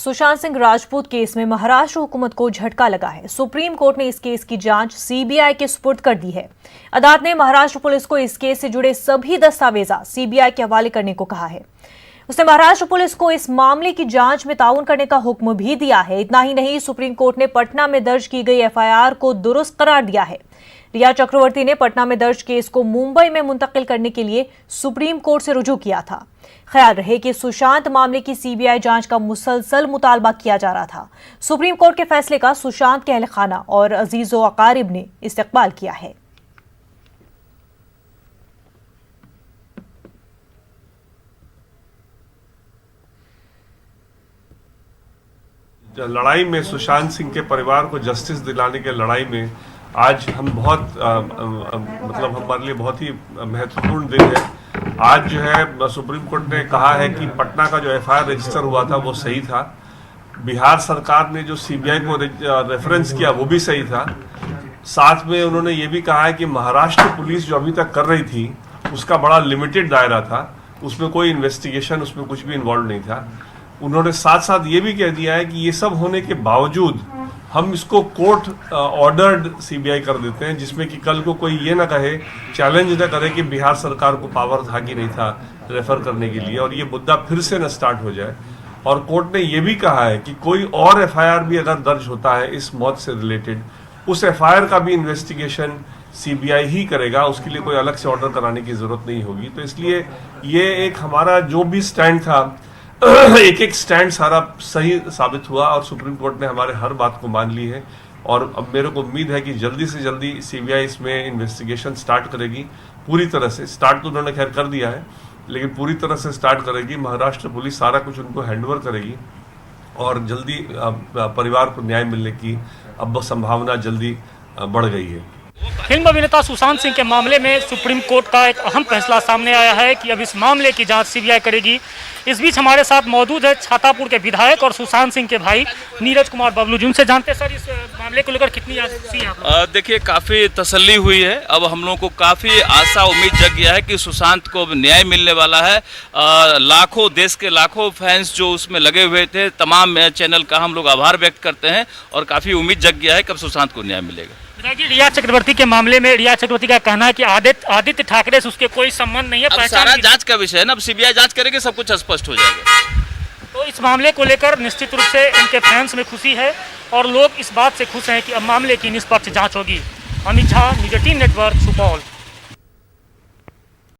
Sushant Singh Rajput case में महाराष्ट्र हुकूमत को झटका लगा है। सुप्रीम कोर्ट ने इस केस की जांच सीबीआई के सुपुर्द कर दी है। अदालत ने महाराष्ट्र पुलिस को इस केस से जुड़े सभी दस्तावेजा सीबीआई के हवाले करने को कहा है। उसने महाराष्ट्र पुलिस को इस मामले की जांच में ताउन करने का हुक्म भी दिया है। इतना ही नहीं, सुप्रीम कोर्ट ने पटना में दर्ज की गई एफआईआर को दुरुस्त करार दिया है। रिया चक्रवर्ती ने पटना में दर्ज केस को मुंबई में मुंतकिल करने के लिए सुप्रीम कोर्ट से रुजू किया था। ख्याल रहे कि सुशांत मामले की सीबीआई जांच का मुसलसल मुतालबा किया जा रहा था। सुप्रीम कोर्ट के फैसले का सुशांत के अहल खाना और अजीजो अकारिब ने इस्तकबाल किया है। लड़ाई में सुशांत सिंह के परिवार को जस्टिस दिलाने के लड़ाई में आज हम बहुत मतलब हमारे लिए बहुत ही महत्वपूर्ण दिन है। आज जो है सुप्रीम कोर्ट ने कहा है कि पटना का जो एफआईआर रजिस्टर हुआ था वो सही था। बिहार सरकार ने जो सीबीआई को रेफरेंस किया वो भी सही था। साथ में उन्होंने ये भी कहा है कि महाराष्ट्र पुलिस जो अभी तक कर रही थी उसका बड़ा लिमिटेड दायरा था, उसमें कोई इन्वेस्टिगेशन, उसमें कुछ भी इन्वॉल्व नहीं था। उन्होंने साथ साथ ये भी कह दिया है कि ये सब होने के बावजूद हम इसको कोर्ट ऑर्डर्ड सीबीआई कर देते हैं, जिसमें कि कल को कोई ये ना कहे, चैलेंज ना करे कि बिहार सरकार को पावर था कि नहीं था रेफर करने के लिए, और ये मुद्दा फिर से न स्टार्ट हो जाए। और कोर्ट ने ये भी कहा है कि कोई और एफआईआर भी अगर दर्ज होता है इस मौत से रिलेटेड, उस एफआईआर का भी इन्वेस्टिगेशन सीबीआई ही करेगा, उसके लिए कोई अलग से ऑर्डर कराने की जरूरत नहीं होगी। तो इसलिए ये एक हमारा जो भी स्टैंड था एक एक स्टैंड सारा सही साबित हुआ और सुप्रीम कोर्ट ने हमारे हर बात को मान ली है। और अब मेरे को उम्मीद है कि जल्दी से जल्दी सीबीआई इसमें इन्वेस्टिगेशन स्टार्ट करेगी। पूरी तरह से स्टार्ट तो उन्होंने खैर कर दिया है, लेकिन पूरी तरह से स्टार्ट करेगी। महाराष्ट्र पुलिस सारा कुछ उनको हैंडओवर करेगी और जल्दी परिवार को न्याय मिलने की अब संभावना जल्दी बढ़ गई है। फिल्म अभिनेता सुशांत सिंह के मामले में सुप्रीम कोर्ट का एक अहम फैसला सामने आया है कि अब इस मामले की जांच सीबीआई करेगी। इस बीच हमारे साथ मौजूद है छातापुर के विधायक और सुशांत सिंह के भाई नीरज कुमार बबलू जी। उनसे जानते हैं सर, इस मामले को लेकर कितनी देखिए, काफ़ी तसल्ली हुई है। अब हम लोगों को काफ़ी आशा उम्मीद जग गया है कि सुशांत को अब न्याय मिलने वाला है। लाखों देश के लाखों फैंस जो उसमें लगे हुए थे, तमाम चैनल का हम लोग आभार व्यक्त करते हैं और काफ़ी उम्मीद जग गया है कि अब सुशांत को न्याय मिलेगा। रिया चक्रवर्ती के मामले में रिया चक्रवर्ती का कहना है कि आदित्य ठाकरे से उसके कोई संबंध नहीं है। अब सारा जांच का विषय है ना, अब सीबीआई जांच करेगी, सब कुछ स्पष्ट हो जाएगा। तो इस मामले को लेकर निश्चित रूप से उनके फैंस में खुशी है और लोग इस बात से खुश हैं कि अब मामले की निष्पक्ष जांच होगी। Amit Jha, news 18 network, Supaul.